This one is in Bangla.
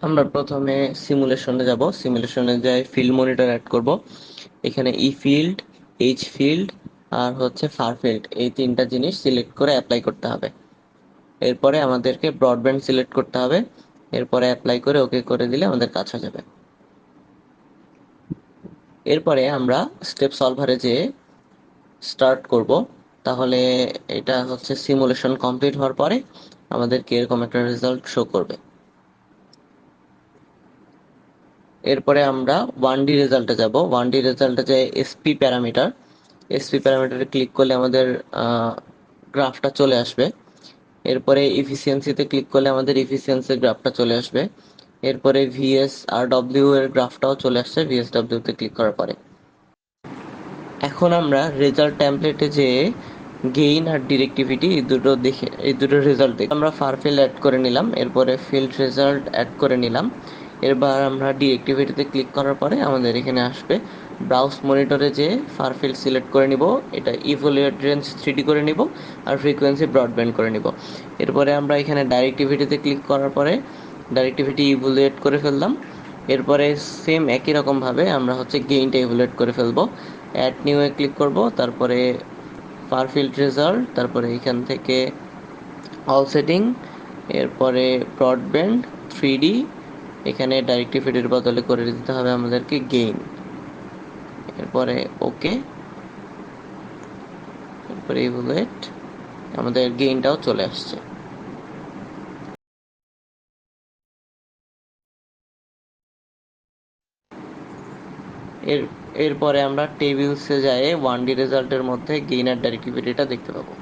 আমরা প্রথমে সিমুলেশনে যাব। সিমুলেশনে যাই ফিল্ড মনিটর অ্যাড করব। এখানে ই ফিল্ড, এইচ ফিল্ড আর হচ্ছে ফার ফিল্ড, এই তিনটা জিনিস সিলেক্ট করে অ্যাপ্লাই করতে হবে। এরপরে আমাদেরকে ব্রডব্যান্ড সিলেক্ট করতে হবে। এরপরে অ্যাপ্লাই করে ওকে করে দিলে আমাদের কাজ হয়ে যাবে। এরপরে আমরা স্টেপ সলভারে যেয়ে স্টার্ট করব। তাহলে এটা হচ্ছে সিমুলেশন কমপ্লিট হওয়ার পরে আমাদেরকে এরকম একটা রেজাল্ট শো করবে। এরপরে আমরা 1D রেজাল্টে যাব। 1D রেজাল্টে যে এসপি প্যারামিটার, এসপি প্যারামিটারে ক্লিক করলে আমাদের গ্রাফটা চলে আসবে। এরপরে ইফিসিয়েন্সিতে ক্লিক করলে আমাদের ইফিসিয়েন্সির গ্রাফটা চলে আসবে। এরপরে ভিএস আর ডব্লিউ এর গ্রাফটাও চলে আসছে ভিএসডব্লিউ তে ক্লিক করার পরে। এখন আমরা রেজাল্ট টেমপ্লেটে যে গেইন আর ডিরেক্টিভিটি এই দুটো রেজাল্ট দেখি। আমরা ফার ফিল্ড অ্যাড করে নিলাম, এরপরে ফিল্ড রেজাল্ট অ্যাড করে নিলাম। এবার আমরা ডিরেক্টিভিটিতে ক্লিক করার পরে আমাদের এখানে আসবে ব্রাউজ মনিটরে যে ফার ফিল্ড সিলেক্ট করে নিব, এটা ইভ্যালুয়েট রেঞ্জ 3D করে নিব আর ফ্রিকোয়েন্সি ব্রডব্যান্ড করে নিব। এরপরে আমরা এখানে ডাইরেক্টিভিটিতে ক্লিক করার পরে ডাইরেক্টিভিটি ইভ্যালুয়েট করে ফেললাম। এরপরে সেম একই রকমভাবে আমরা হচ্ছে গেইনটা ইভ্যালুয়েট করে ফেলবো। অ্যাড নিউ এ ক্লিক করব, তারপরে ফার ফিল্ড রেজাল্ট, তারপরে এখান থেকে অল সেটিং, এরপরে ব্রডব্যান্ড 3D, এখানে ডাইরেক্টিভিটির বদলে করে দিতে হবে আমাদেরকে গেইন। এরপরে ওকে, এরপরে ইভ্যালুয়েট, আমাদের গেইনটাও চলে আসছে। এর এরপরে আমরা টেবিলসে যাই 1D রেজাল্টের মধ্যে গেইন আর ডাইরেক্টিভিটিটা দেখতে পাবো।